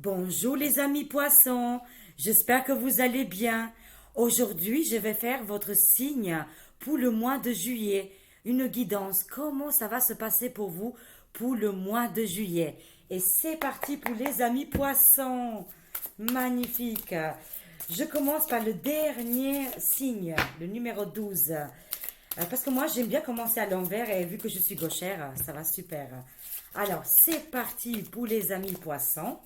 Bonjour les amis poissons, j'espère que vous allez bien. Aujourd'hui, je vais faire votre signe pour le mois de juillet, une guidance, comment ça va se passer pour vous pour le mois de juillet. Et c'est parti pour les amis poissons. Magnifique. Je commence par le dernier signe, le numéro 12. Parce que moi, j'aime bien commencer à l'envers et vu que je suis gauchère, ça va super. Alors, c'est parti pour les amis poissons.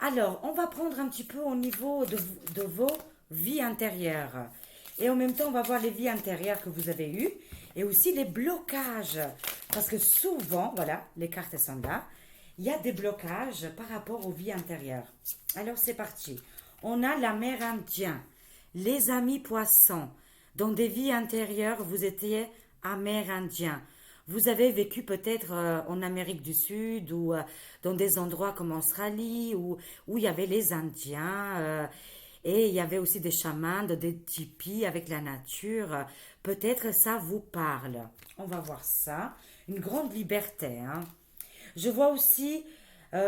Alors, on va prendre un petit peu au niveau de vos vies intérieures. Et en même temps, on va voir les vies intérieures que vous avez eues et aussi les blocages. Parce que souvent, voilà, les cartes sont là, il y a des blocages par rapport aux vies intérieures. Alors, c'est parti. On a la mer Indien, les amis poissons. Dans des vies antérieures, vous étiez amérindien. Vous avez vécu peut-être en Amérique du Sud ou dans des endroits comme Australie où il y avait les Indiens et il y avait aussi des chamans, des tipis avec la nature. Peut-être ça vous parle. On va voir ça. Une grande liberté, hein. Je vois aussi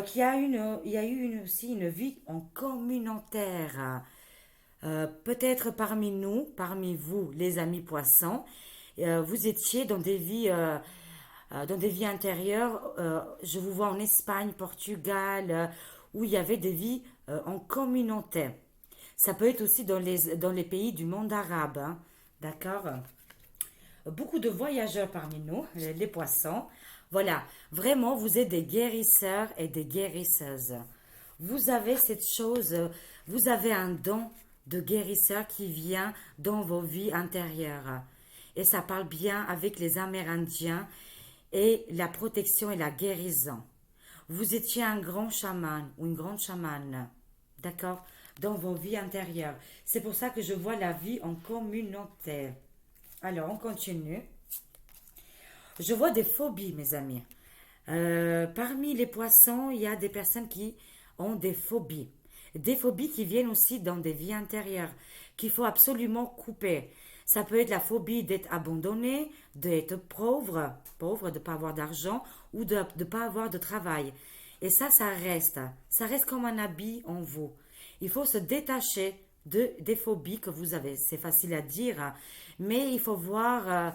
qu'il y a eu aussi une vie en communautaire. Peut-être parmi nous, parmi vous, les amis poissons, vous étiez dans des vies intérieures. Je vous vois en Espagne, Portugal, où il y avait des vies en communauté. Ça peut être aussi dans les pays du monde arabe, hein. D'accord? Beaucoup de voyageurs parmi nous, les poissons. Voilà, vraiment, vous êtes des guérisseurs et des guérisseuses. Vous avez cette chose, vous avez un don de guérisseur qui vient dans vos vies intérieures. Et ça parle bien avec les Amérindiens et la protection et la guérison. Vous étiez un grand chaman ou une grande chamane, d'accord, dans vos vies intérieures. C'est pour ça que je vois la vie en communauté. Alors, on continue. Je vois des phobies, mes amis. Parmi les poissons, il y a des personnes qui ont des phobies. Des phobies qui viennent aussi dans des vies intérieures, qu'il faut absolument couper. Ça peut être la phobie d'être abandonné, d'être pauvre, pauvre, de ne pas avoir d'argent ou de ne pas avoir de travail. Et ça reste. Ça reste comme un habit en vous. Il faut se détacher des phobies que vous avez. C'est facile à dire, hein, mais il faut voir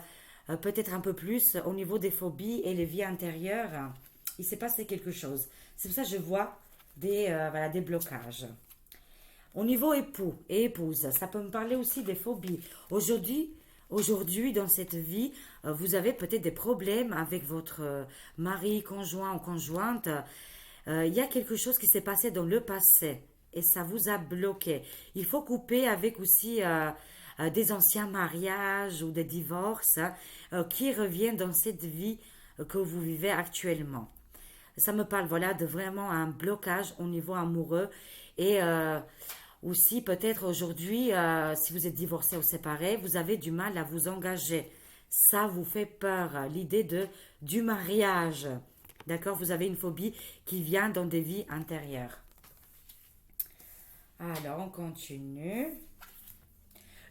peut-être un peu plus au niveau des phobies et les vies intérieures. Il s'est passé quelque chose. C'est pour ça que je vois voilà, des blocages. Au niveau époux et épouse, ça peut me parler aussi des phobies. Aujourd'hui, dans cette vie, vous avez peut-être des problèmes avec votre mari, conjoint ou conjointe. Il y a quelque chose qui s'est passé dans le passé et ça vous a bloqué. Il faut couper avec aussi des anciens mariages ou des divorces qui reviennent dans cette vie que vous vivez actuellement. Ça me parle, voilà, de vraiment un blocage au niveau amoureux et aussi peut-être aujourd'hui, si vous êtes divorcé ou séparé, vous avez du mal à vous engager. Ça vous fait peur, l'idée du mariage. D'accord? Vous avez une phobie qui vient dans des vies intérieures. Alors, on continue.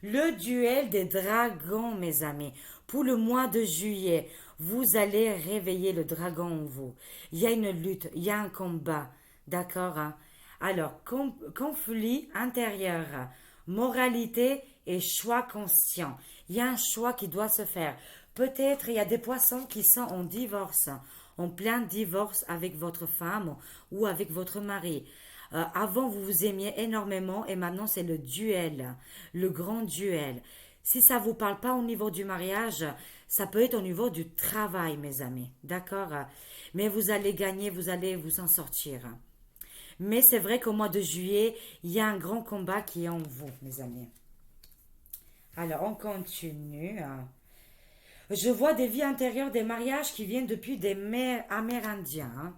Le duel des dragons, mes amis. Pour le mois de juillet, vous allez réveiller le dragon en vous. Il y a une lutte, il y a un combat. D'accord, hein? Alors, conflit intérieur, moralité et choix conscient. Il y a un choix qui doit se faire. Peut-être il y a des poissons qui sont en divorce, en plein divorce avec votre femme ou avec votre mari. Avant, vous vous aimiez énormément et maintenant, c'est le duel, le grand duel. Si ça ne vous parle pas au niveau du mariage, ça peut être au niveau du travail, mes amis. D'accord? Mais vous allez gagner, vous allez vous en sortir. Mais c'est vrai qu'au mois de juillet, il y a un grand combat qui est en vous, mes amis. Alors, on continue. Je vois des vies intérieures, des mariages qui viennent depuis des mers amérindiens, hein.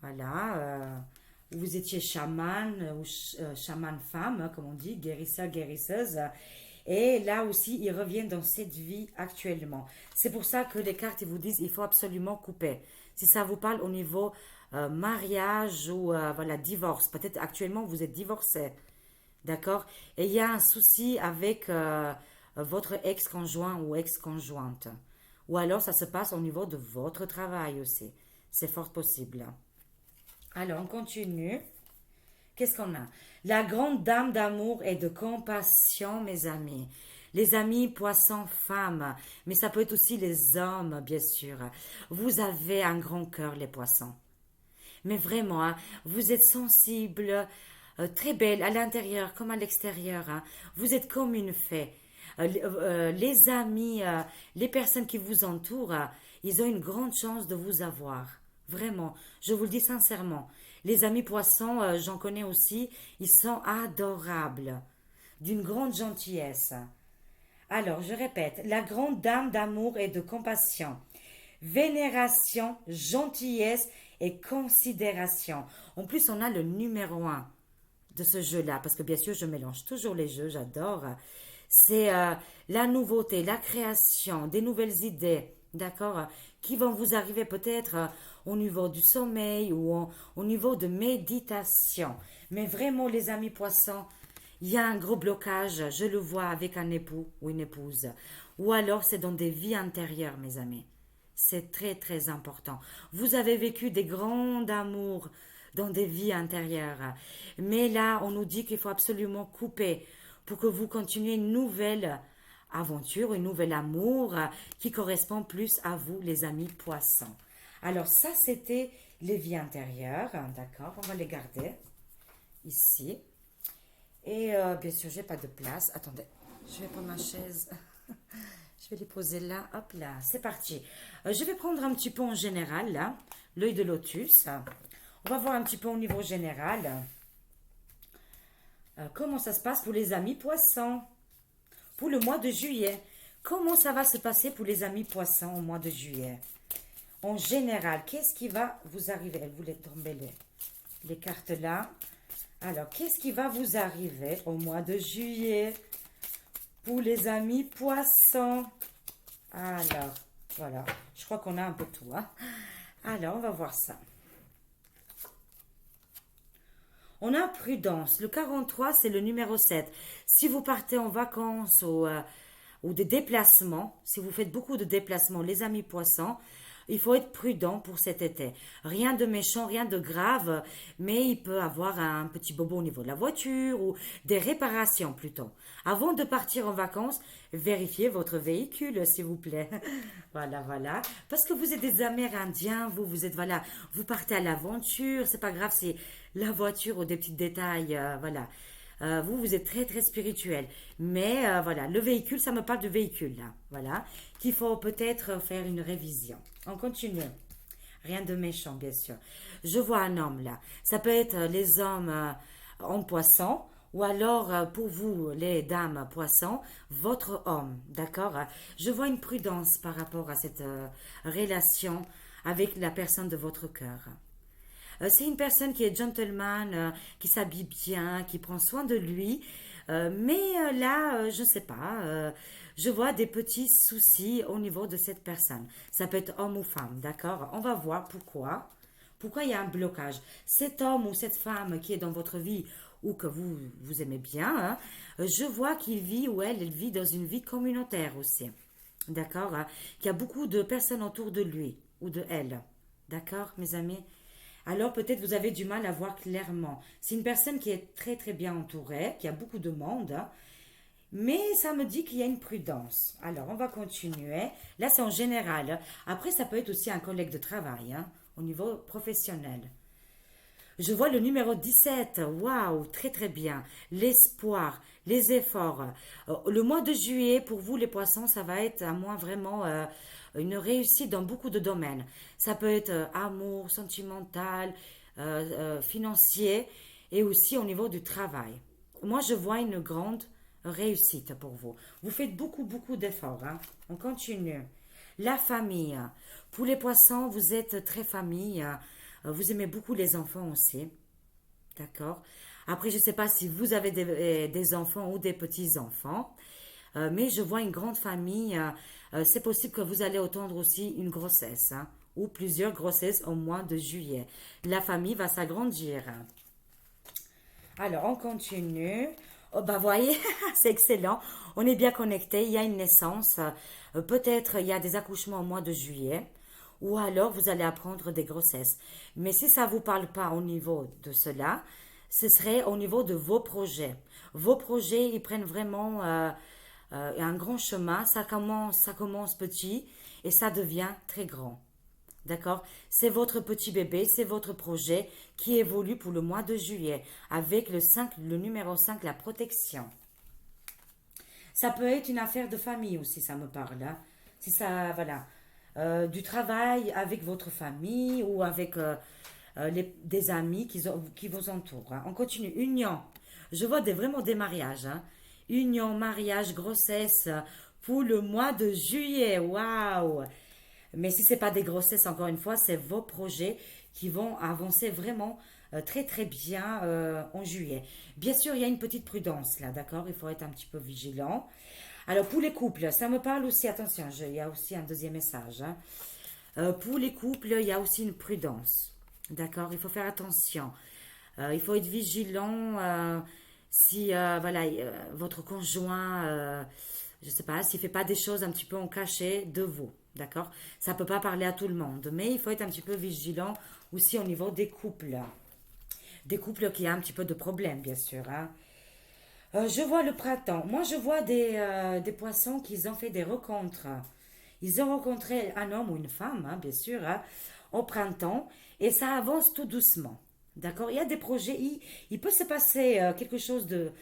Voilà. Vous étiez chaman ou chaman femme, hein, comme on dit, guérisseur, guérisseuse. Et là aussi, ils reviennent dans cette vie actuellement. C'est pour ça que les cartes ils vous disent il faut absolument couper. Si ça vous parle au niveau mariage ou voilà, divorce, peut-être actuellement vous êtes divorcé, d'accord? Et il y a un souci avec votre ex-conjoint ou ex-conjointe. Ou alors ça se passe au niveau de votre travail aussi. C'est fort possible. Alors, on continue. Qu'est-ce qu'on a? La grande dame d'amour et de compassion, mes amis. Les amis poissons femmes, mais ça peut être aussi les hommes, bien sûr. Vous avez un grand cœur, les poissons. Mais vraiment, hein, vous êtes sensible, très belle à l'intérieur comme à l'extérieur, hein. Vous êtes comme une fée. Les amis, les personnes qui vous entourent, ils ont une grande chance de vous avoir. Vraiment, je vous le dis sincèrement. Les amis poissons, j'en connais aussi, ils sont adorables, d'une grande gentillesse. Alors, je répète, la grande dame d'amour et de compassion, vénération, gentillesse et considération. En plus, on a le numéro un de ce jeu-là, parce que bien sûr, je mélange toujours les jeux, j'adore. C'est la nouveauté, la création, des nouvelles idées, d'accord, qui vont vous arriver peut-être au niveau du sommeil ou au niveau de méditation. Mais vraiment, les amis poissons, il y a un gros blocage, je le vois avec un époux ou une épouse. Ou alors, c'est dans des vies antérieures, mes amis. C'est très, très important. Vous avez vécu des grands amours dans des vies antérieures. Mais là, on nous dit qu'il faut absolument couper pour que vous continuiez une nouvelle aventure, une nouvelle amour qui correspond plus à vous, les amis poissons. Alors ça, c'était les vies intérieures, d'accord? On va les garder ici. Et bien sûr, j'ai pas de place. Attendez, je vais prendre ma chaise. Je vais les poser là. Hop là, c'est parti. Je vais prendre un petit peu en général, là, l'œil de lotus. On va voir un petit peu au niveau général. Comment ça se passe pour les amis poissons pour le mois de juillet? Comment ça va se passer pour les amis poissons au mois de juillet? En général, qu'est-ce qui va vous arriver? Elle voulait tomber les cartes là. Alors, qu'est-ce qui va vous arriver au mois de juillet pour les amis poissons? Alors, voilà. Je crois qu'on a un peu tout, hein. Alors, on va voir ça. On a prudence. Le 43, c'est le numéro 7. Si vous partez en vacances ou de déplacements, si vous faites beaucoup de déplacements, les amis poissons, il faut être prudent pour cet été. Rien de méchant, rien de grave, mais il peut avoir un petit bobo au niveau de la voiture ou des réparations plutôt. Avant de partir en vacances, vérifiez votre véhicule, s'il vous plaît. Voilà, voilà. Parce que vous êtes des Amérindiens, vous êtes, voilà, vous partez à l'aventure, c'est pas grave, c'est la voiture ou des petits détails, voilà. Vous êtes très très spirituel. Mais voilà, le véhicule, ça me parle de véhicule là. Voilà, qu'il faut peut-être faire une révision. On continue. Rien de méchant, bien sûr. Je vois un homme là. Ça peut être les hommes en poisson ou alors pour vous, les dames poissons, votre homme. D'accord? Je vois une prudence par rapport à cette relation avec la personne de votre cœur. C'est une personne qui est gentleman, qui s'habille bien, qui prend soin de lui. Mais là, je ne sais pas, je vois des petits soucis au niveau de cette personne. Ça peut être homme ou femme, d'accord? On va voir pourquoi. Pourquoi il y a un blocage? Cet homme ou cette femme qui est dans votre vie ou que vous aimez bien, hein, je vois qu'il vit ou elle vit dans une vie communautaire aussi. D'accord? Hein, qu'il y a beaucoup de personnes autour de lui ou de elle. D'accord, mes amis? Alors peut-être vous avez du mal à voir clairement. C'est une personne qui est très très bien entourée, qui a beaucoup de monde, hein, mais ça me dit qu'il y a une prudence. Alors on va continuer. Là c'est en général, hein. Après ça peut être aussi un collègue de travail, hein, au niveau professionnel. Je vois le numéro 17. Waouh, très très bien. L'espoir, les efforts. Le mois de juillet, pour vous les poissons, ça va être un mois vraiment une réussite dans beaucoup de domaines. Ça peut être amour, sentimental, financier et aussi au niveau du travail. Moi, je vois une grande réussite pour vous. Vous faites beaucoup, beaucoup d'efforts, hein. On continue. La famille. Pour les poissons, vous êtes très famille. Vous aimez beaucoup les enfants aussi. D'accord? Après, je ne sais pas si vous avez des enfants ou des petits-enfants. Mais je vois une grande famille. C'est possible que vous allez entendre aussi une grossesse, hein, ou plusieurs grossesses au mois de juillet. La famille va s'agrandir. Alors, on continue. Oh, bah, voyez, c'est excellent. On est bien connecté. Il y a une naissance. Peut-être il y a des accouchements au mois de juillet. Ou alors vous allez apprendre des grossesses. Mais si ça ne vous parle pas au niveau de cela, ce serait au niveau de vos projets. Vos projets, ils prennent vraiment un grand chemin. Ça commence petit et ça devient très grand. D'accord? C'est votre petit bébé, c'est votre projet qui évolue pour le mois de juillet avec le numéro 5, la protection. Ça peut être une affaire de famille aussi, ça me parle, hein. Si ça, voilà. Du travail avec votre famille ou avec des amis qui vous entourent, hein. On continue. Union. Je vois vraiment des mariages, hein. Union, mariage, grossesse pour le mois de juillet. Waouh! Mais si c'est pas des grossesses, encore une fois, c'est vos projets qui vont avancer vraiment très très bien en juillet. Bien sûr, il y a une petite prudence là, d'accord? Il faut être un petit peu vigilant. Alors pour les couples, ça me parle aussi, attention, il y a aussi un deuxième message, hein. Pour les couples, il y a aussi une prudence, d'accord? Il faut faire attention. Il faut être vigilant si voilà, votre conjoint, je sais pas, s'il fait pas des choses un petit peu en cachet de vous, d'accord? Ça peut pas parler à tout le monde, mais il faut être un petit peu vigilant aussi au niveau des couples. Des couples qui ont un petit peu de problèmes, bien sûr, hein. Je vois le printemps. Moi, je vois des poissons qui ont fait des rencontres. Ils ont rencontré un homme ou une femme, hein, bien sûr, hein, au printemps, et ça avance tout doucement. D'accord? Il y a des projets, il peut se passer quelque chose de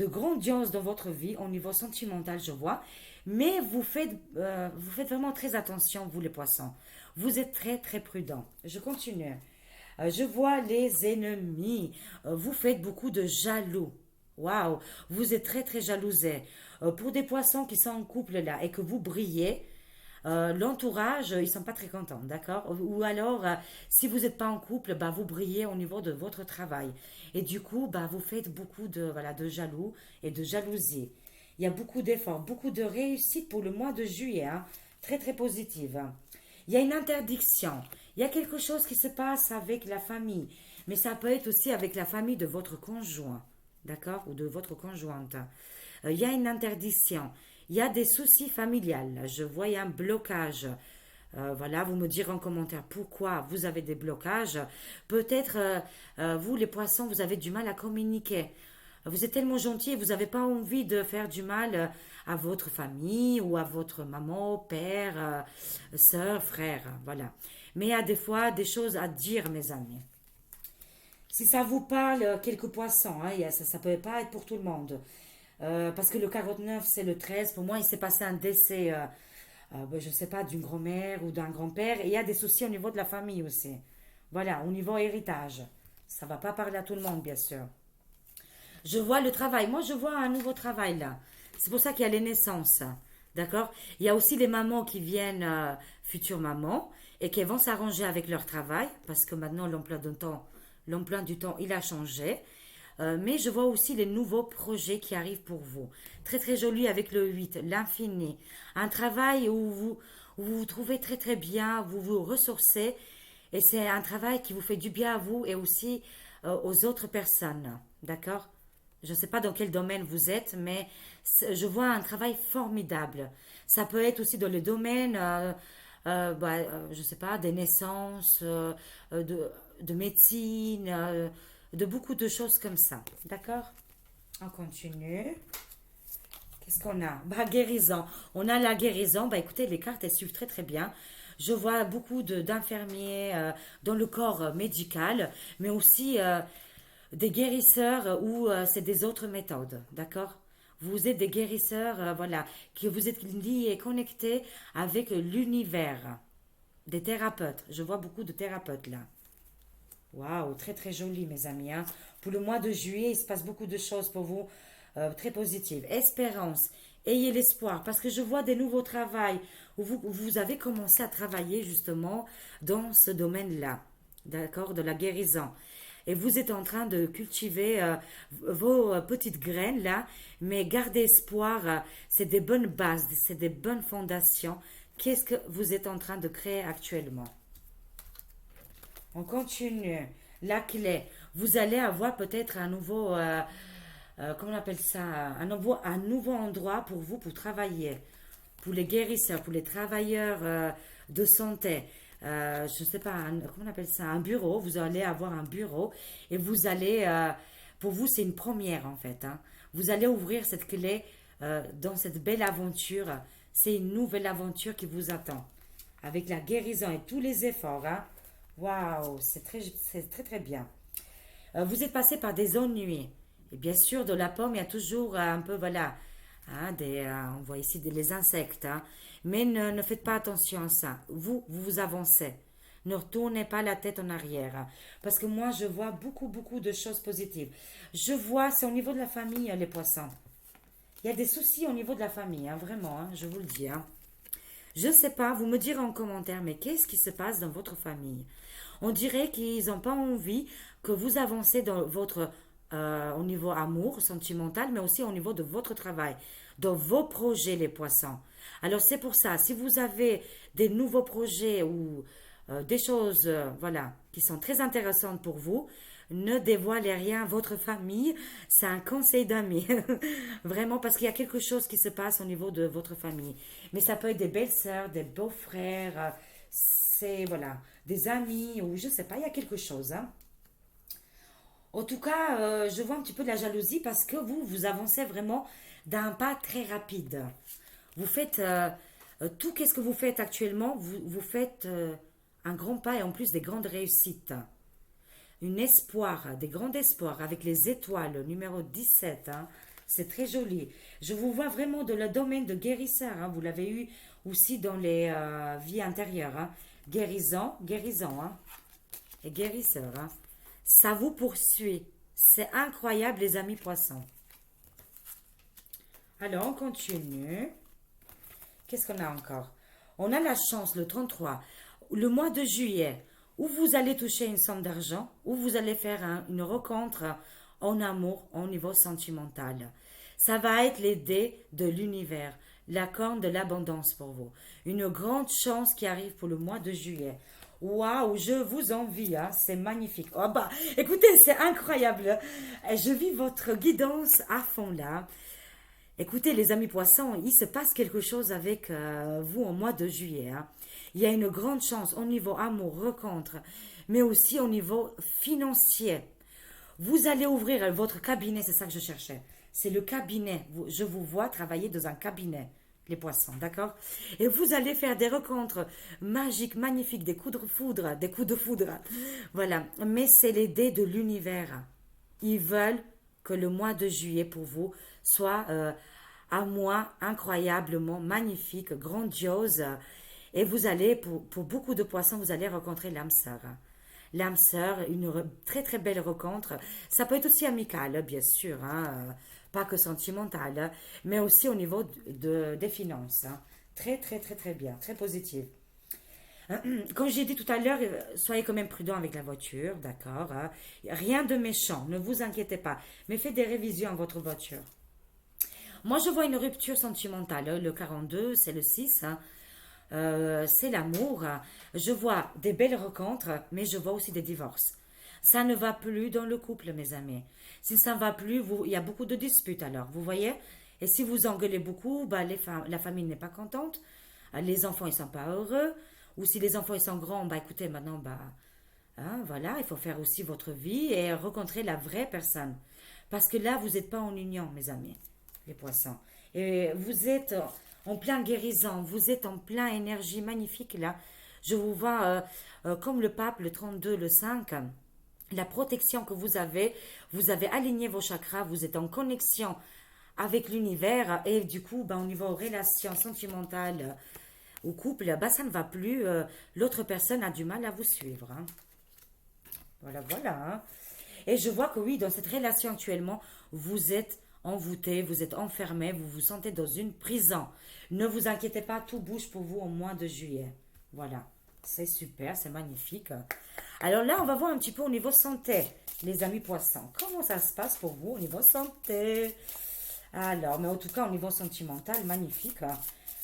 grandiose dans votre vie au niveau sentimental, je vois, mais vous faites vraiment très attention, vous les poissons. Vous êtes très, très prudents. Je continue. Je vois les ennemis. Vous faites beaucoup de jaloux. Waouh, vous êtes très très jalousés. Pour des poissons qui sont en couple là et que vous brillez, l'entourage, ils sont pas très contents, d'accord? Ou alors, si vous n'êtes pas en couple, bah, vous brillez au niveau de votre travail. Et du coup, bah, vous faites beaucoup de, voilà, de jaloux et de jalousie. Il y a beaucoup d'efforts, beaucoup de réussite pour le mois de juillet, hein. Très très positive, hein. Il y a une interdiction. Il y a quelque chose qui se passe avec la famille. Mais ça peut être aussi avec la famille de votre conjoint. D'accord? Ou de votre conjointe. Il y a une interdiction. Il y a des soucis familiales. Je vois un blocage. Voilà, vous me direz en commentaire pourquoi vous avez des blocages. Peut-être, vous, les poissons, vous avez du mal à communiquer. Vous êtes tellement gentil et vous n'avez pas envie de faire du mal à votre famille ou à votre maman, père, soeur, frère. Voilà. Mais il y a des fois des choses à dire, mes amis. Si ça vous parle, quelques poissons, hein, ça ne peut pas être pour tout le monde. Parce que le 49, c'est le 13. Pour moi, il s'est passé un décès, ben, je ne sais pas, d'une grand-mère ou d'un grand-père. Et il y a des soucis au niveau de la famille aussi. Voilà, au niveau héritage. Ça ne va pas parler à tout le monde, bien sûr. Je vois le travail. Moi, je vois un nouveau travail là. C'est pour ça qu'il y a les naissances. D'accord? Il y a aussi les mamans qui viennent, futures mamans, et qui vont s'arranger avec leur travail, parce que maintenant, l'emploi du temps, il a changé. Mais je vois aussi les nouveaux projets qui arrivent pour vous. Très très joli avec le 8, l'infini. Un travail où vous vous trouvez très très bien, vous vous ressourcez. Et c'est un travail qui vous fait du bien à vous et aussi aux autres personnes. D'accord? Je ne sais pas dans quel domaine vous êtes, mais je vois un travail formidable. Ça peut être aussi dans le domaine, je ne sais pas, des naissances, de médecine, de beaucoup de choses comme ça. D'accord? On continue. Qu'est-ce qu'on a? Bah, guérison. On a la guérison. Bah, écoutez, les cartes, elles suivent très très bien. Je vois beaucoup d'infirmiers dans le corps médical, mais aussi des guérisseurs ou c'est des autres méthodes. D'accord? Vous êtes des guérisseurs, voilà, que vous êtes liés et connectés avec l'univers. Des thérapeutes. Je vois beaucoup de thérapeutes là. Waouh, très très joli, mes amis, hein. Pour le mois de juillet, il se passe beaucoup de choses pour vous, très positives. Espérance, ayez l'espoir, parce que je vois des nouveaux travails où vous avez commencé à travailler justement dans ce domaine-là, d'accord, de la guérison. Et vous êtes en train de cultiver vos petites graines là, mais gardez espoir, c'est des bonnes bases, c'est des bonnes fondations. Qu'est-ce que vous êtes en train de créer actuellement? On continue. La clé. Vous allez avoir peut-être un nouveau, comment on appelle ça, un nouveau endroit pour vous pour travailler, pour les guérisseurs, pour les travailleurs de santé. Je ne sais pas, comment on appelle ça, un bureau. Vous allez avoir un bureau et vous allez Pour vous, c'est une première en fait, hein. Vous allez ouvrir cette clé dans cette belle aventure. C'est une nouvelle aventure qui vous attend. Avec la guérison et tous les efforts, hein. Waouh, c'est très très bien. Vous êtes passé par des ennuis. Et bien sûr, de la pomme, il y a toujours un peu, voilà, hein, on voit ici les insectes, hein. Mais ne faites pas attention à ça. Vous avancez. Ne retournez pas la tête en arrière, hein. Parce que moi, je vois beaucoup, beaucoup de choses positives. Je vois, c'est au niveau de la famille, hein, les poissons. Il y a des soucis au niveau de la famille, hein, vraiment, hein, je vous le dis, hein. Je ne sais pas, vous me direz en commentaire, mais qu'est-ce qui se passe dans votre famille? On dirait qu'ils n'ont pas envie que vous avancez dans au niveau amour, sentimental, mais aussi au niveau de votre travail, dans vos projets, les poissons. Alors c'est pour ça, si vous avez des nouveaux projets ou des choses, voilà, qui sont très intéressantes pour vous, ne dévoilez rien à votre famille. C'est un conseil d'amis. Vraiment, parce qu'il y a quelque chose qui se passe au niveau de votre famille. Mais ça peut être des belles-sœurs, des beaux-frères, c'est, voilà, des amis, ou je sais pas, il y a quelque chose, hein. En tout cas, je vois un petit peu de la jalousie parce que vous avancez vraiment d'un pas très rapide. Vous faites tout, qu'est-ce que vous faites actuellement? Vous faites un grand pas et en plus des grandes réussites. Une espoir, des grands espoirs avec les étoiles, numéro 17, hein. C'est très joli. Je vous vois vraiment dans le domaine de guérisseur, hein. Vous l'avez eu aussi dans les vies intérieures, hein. Guérison, hein. Et guérisseur, hein. Ça vous poursuit. C'est incroyable, les amis poissons. Alors, on continue. Qu'est-ce qu'on a encore? On a la chance, le 33, le mois de juillet, où vous allez toucher une somme d'argent, où vous allez faire une rencontre en amour, au niveau sentimental. Ça va être les dés de l'univers, la corne de l'abondance pour vous. Une grande chance qui arrive pour le mois de juillet. Waouh, je vous envie, hein, c'est magnifique. Oh bah, écoutez, c'est incroyable. Je vis votre guidance à fond là. Écoutez, les amis poissons, il se passe quelque chose avec vous au mois de juillet, hein. Il y a une grande chance au niveau amour, rencontre, mais aussi au niveau financier. Vous allez ouvrir votre cabinet, c'est ça que je cherchais. C'est le cabinet. Je vous vois travailler dans un cabinet, les poissons, d'accord? Et vous allez faire des rencontres magiques, magnifiques, des coups de foudre, des coups de foudre. Voilà. Mais c'est les dés de l'univers. Ils veulent que le mois de juillet pour vous soit un mois incroyablement magnifique, grandiose. Et vous allez, pour beaucoup de poissons, vous allez rencontrer l'âme sœur. L'âme sœur, une très très belle rencontre. Ça peut être aussi amical, bien sûr, hein, pas que sentimental, hein, mais aussi au niveau des finances, hein. Très très très très bien, très positif. Comme j'ai dit tout à l'heure, soyez quand même prudent avec la voiture, d'accord, hein. Rien de méchant, ne vous inquiétez pas, mais faites des révisions à votre voiture. Moi, je vois une rupture sentimentale, hein. Le 42, c'est le 6, hein. C'est l'amour. Je vois des belles rencontres, mais je vois aussi des divorces. Ça ne va plus dans le couple, mes amis. Si ça ne va plus, il y a beaucoup de disputes alors, vous voyez? Et si vous engueulez beaucoup, bah, la famille n'est pas contente, les enfants ils sont pas heureux, ou si les enfants ils sont grands, bah écoutez, maintenant, bah, hein, voilà, il faut faire aussi votre vie et rencontrer la vraie personne. Parce que là, vous n'êtes pas en union, mes amis, les poissons. Et vous êtes en plein guérison, vous êtes en plein énergie magnifique là. Je vous vois comme le pape, le 32, le 5, la protection que vous avez aligné vos chakras, vous êtes en connexion avec l'univers et du coup, ben, au niveau relations sentimentales ou couple, ben, ça ne va plus. L'autre personne a du mal à vous suivre, hein. Voilà, voilà, hein. Et je vois que oui, dans cette relation actuellement, vous êtes envoûté, vous êtes enfermé, vous vous sentez dans une prison. Ne vous inquiétez pas, tout bouge pour vous au mois de juillet. Voilà, c'est super, c'est magnifique. Alors là, on va voir un petit peu au niveau santé, les amis poissons. Comment ça se passe pour vous au niveau santé? Alors, mais en tout cas, au niveau sentimental, magnifique.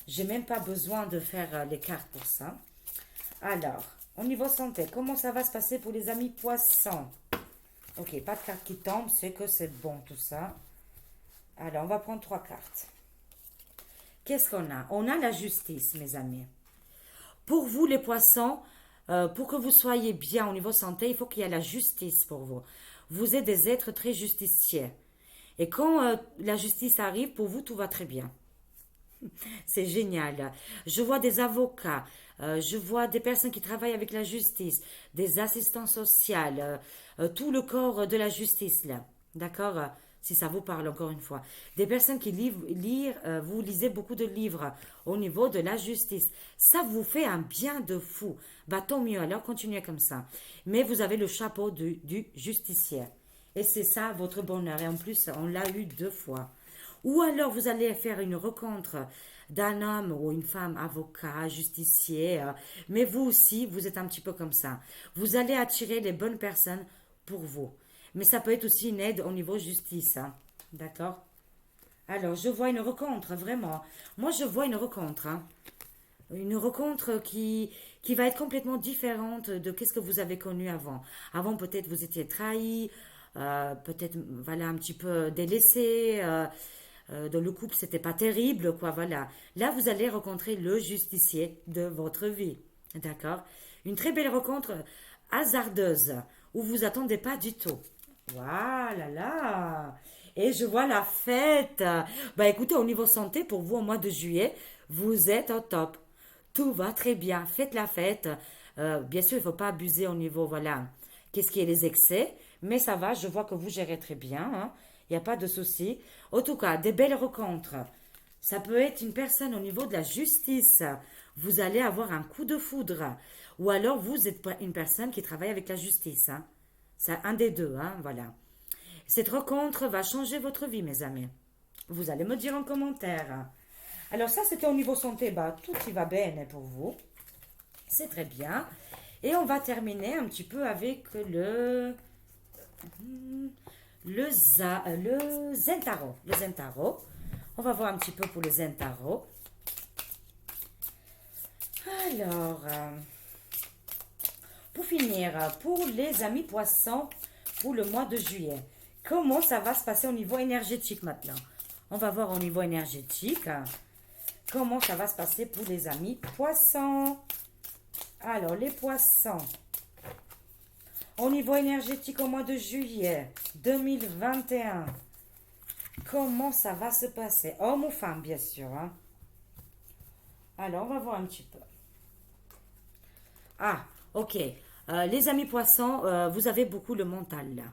J'ai même pas besoin de faire les cartes pour ça. Alors, au niveau santé, comment ça va se passer pour les amis poissons? Ok, pas de carte qui tombe, c'est que c'est bon tout ça. Alors, on va prendre 3 cartes. Qu'est-ce qu'on a? On a la justice, mes amis. Pour vous, les poissons, pour que vous soyez bien au niveau santé, il faut qu'il y ait la justice pour vous. vous êtes des êtres très justiciers. Et quand la justice arrive, pour vous, tout va très bien. C'est génial. Je vois des avocats, je vois des personnes qui travaillent avec la justice, des assistants sociaux, tout le corps de la justice là. D'accord? Si ça vous parle encore une fois. Des personnes qui vous lisez beaucoup de livres au niveau de la justice. Ça vous fait un bien de fou. Bah tant mieux, alors continuez comme ça. Mais vous avez le chapeau du justicier. Et c'est ça votre bonheur. Et en plus, on l'a eu 2 fois. Ou alors vous allez faire une rencontre d'un homme ou une femme avocat, justicier, mais vous aussi, vous êtes un petit peu comme ça. Vous allez attirer les bonnes personnes pour vous. Mais ça peut être aussi une aide au niveau justice, hein. D'accord? Alors, je vois une rencontre, vraiment. Moi, je vois une rencontre, hein. Une rencontre qui va être complètement différente de qu'est-ce que vous avez connu avant. Avant, peut-être vous étiez trahi, peut-être voilà un petit peu délaissé, dans le couple c'était pas terrible, quoi, voilà. Là, vous allez rencontrer le justicier de votre vie, d'accord? Une très belle rencontre hasardeuse où vous attendez pas du tout. Voilà là. Et je vois la fête. Bah écoutez, au niveau santé, pour vous, au mois de juillet, vous êtes au top. Tout va très bien. Faites la fête. Bien sûr, il ne faut pas abuser au niveau, voilà, qu'est-ce qui est les excès. Mais ça va, je vois que vous gérez très bien, hein. Il n'y a pas de souci. En tout cas, des belles rencontres. Ça peut être une personne au niveau de la justice. Vous allez avoir un coup de foudre. Ou alors, vous êtes une personne qui travaille avec la justice, hein. C'est un des deux, hein, voilà. Cette rencontre va changer votre vie, mes amis. Vous allez me dire en commentaire. Alors ça, c'était au niveau santé. Bah, tout y va bien pour vous. C'est très bien. Et on va terminer un petit peu avec le Zentaro. Le Zentaro. On va voir un petit peu pour le Zentaro. Alors, pour finir, pour les amis poissons, pour le mois de juillet, comment ça va se passer au niveau énergétique maintenant? On va voir au niveau énergétique comment ça va se passer pour les amis poissons. Alors, les poissons, au niveau énergétique au mois de juillet 2021, comment ça va se passer? Homme ou femme, bien sûr, hein. Alors, on va voir un petit peu. Ah, ok. Les amis poissons, vous avez beaucoup le mental là.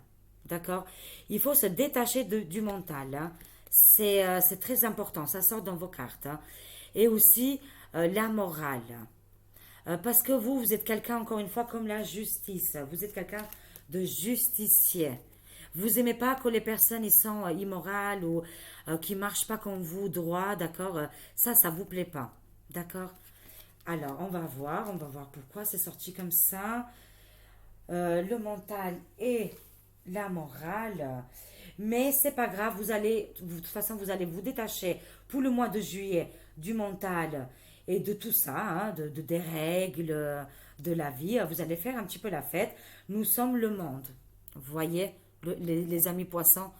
D'accord? Il faut se détacher du mental, hein. C'est très important. Ça sort dans vos cartes, hein. Et aussi la morale. Parce que vous êtes quelqu'un, encore une fois, comme la justice. Vous êtes quelqu'un de justicier. Vous aimez pas que les personnes ils sont immorales ou qui marchent pas comme vous droit, d'accord? Ça vous plaît pas, d'accord? Alors, on va voir pourquoi c'est sorti comme ça. Le mental et la morale. Mais c'est pas grave, de toute façon, vous allez vous détacher pour le mois de juillet du mental et de tout ça, hein, des règles, de la vie. Vous allez faire un petit peu la fête. Nous sommes le monde. Vous voyez, les amis poissons,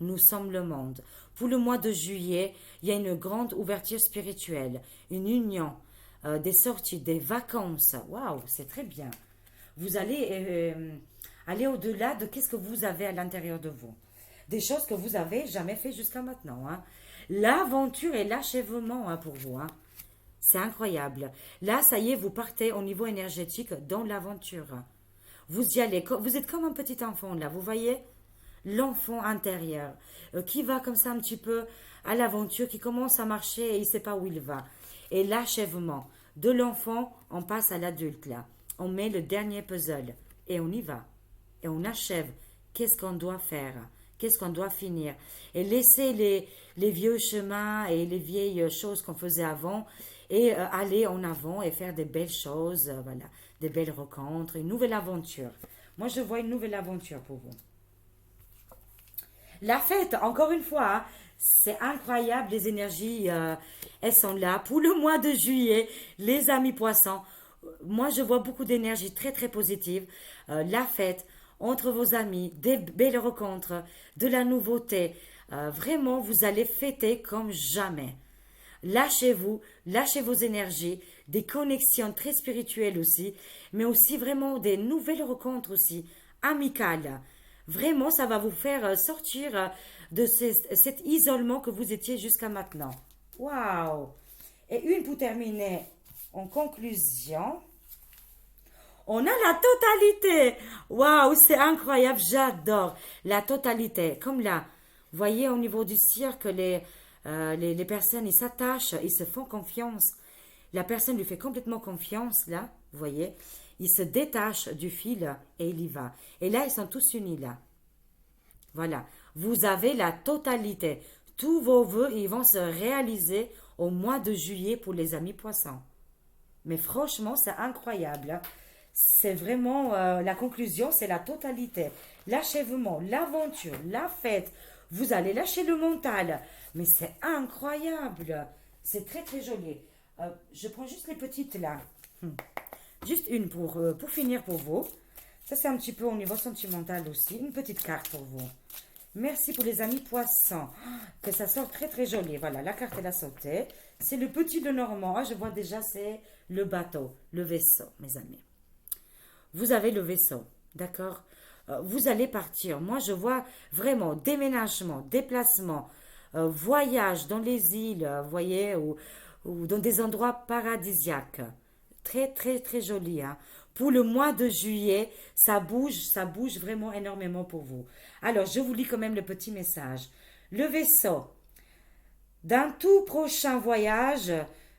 nous sommes le monde. Pour le mois de juillet, il y a une grande ouverture spirituelle, une union, des sorties, des vacances. Waouh, c'est très bien. Vous allez aller au-delà de qu'est-ce que vous avez à l'intérieur de vous. Des choses que vous avez jamais fait jusqu'à maintenant, hein. L'aventure et l'achèvement, hein, pour vous, hein. C'est incroyable. Là, ça y est, vous partez au niveau énergétique dans l'aventure. Vous y allez, vous êtes comme un petit enfant, là, vous voyez? L'enfant intérieur, qui va comme ça un petit peu à l'aventure, qui commence à marcher et il ne sait pas où il va. Et l'achèvement. De l'enfant, on passe à l'adulte, là. On met le dernier puzzle et on y va. Et on achève. Qu'est-ce qu'on doit faire? Qu'est-ce qu'on doit finir? Et laisser les vieux chemins et les vieilles choses qu'on faisait avant et aller en avant et faire des belles choses, voilà, des belles rencontres, une nouvelle aventure. Moi, je vois une nouvelle aventure pour vous. La fête, encore une fois, hein, c'est incroyable, les énergies, elles sont là. Pour le mois de juillet, les amis poissons, moi, je vois beaucoup d'énergie très, très positive. La fête, entre vos amis, des belles rencontres, de la nouveauté. Vraiment, vous allez fêter comme jamais. Lâchez-vous, lâchez vos énergies, des connexions très spirituelles aussi, mais aussi vraiment des nouvelles rencontres aussi, amicales. Vraiment, ça va vous faire sortir de cet isolement que vous étiez jusqu'à maintenant. Waouh! Et une pour terminer, en conclusion, on a la totalité. Waouh, c'est incroyable, j'adore la totalité. Comme là, vous voyez au niveau du cirque, les personnes, ils s'attachent, ils se font confiance. La personne lui fait complètement confiance, là, vous voyez. Il se détache du fil et il y va. Et là, ils sont tous unis, là. Voilà. Vous avez la totalité. Tous vos vœux, ils vont se réaliser au mois de juillet pour les amis poissons. Mais franchement, c'est incroyable, hein. C'est vraiment la conclusion, c'est la totalité. L'achèvement, l'aventure, la fête. Vous allez lâcher le mental. Mais c'est incroyable. C'est très très joli. Je prends juste les petites là. Juste une pour finir pour vous. Ça, c'est un petit peu au niveau sentimental aussi. Une petite carte pour vous. Merci pour les amis poissons. Que ça sort très très joli. Voilà, la carte elle a sauté. C'est le petit de Normand. Ah, je vois déjà, c'est le bateau, le vaisseau, mes amis. Vous avez le vaisseau, d'accord? Vous allez partir. Moi, je vois vraiment déménagement, déplacement, voyage dans les îles, vous voyez, ou dans des endroits paradisiaques. Très, très, très joli, hein. Pour le mois de juillet, ça bouge vraiment énormément pour vous. Alors, je vous lis quand même le petit message. Le vaisseau. D'un tout prochain voyage,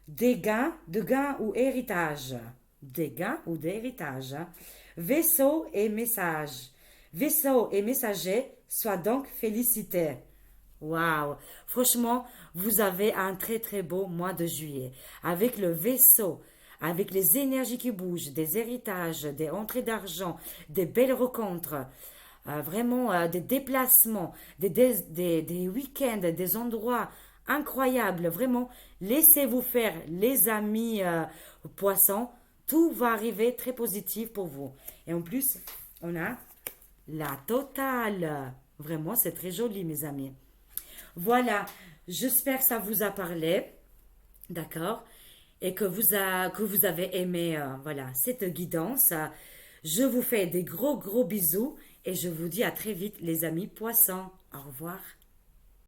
de gains ou héritage. Des gains ou d'héritage. Hein. Vaisseau et message. Vaisseau et messager, soient donc félicités. Waouh! Franchement, vous avez un très très beau mois de juillet. Avec le vaisseau, avec les énergies qui bougent, des héritages, des entrées d'argent, des belles rencontres, vraiment des déplacements, des week-ends, des endroits incroyables. Vraiment, laissez-vous faire, les amis poissons. Tout va arriver très positif pour vous. Et en plus, on a la totale. Vraiment, c'est très joli, mes amis. Voilà, j'espère que ça vous a parlé, d'accord, et que vous avez aimé, voilà, cette guidance. Je vous fais des gros, gros bisous et je vous dis à très vite, les amis poissons. Au revoir.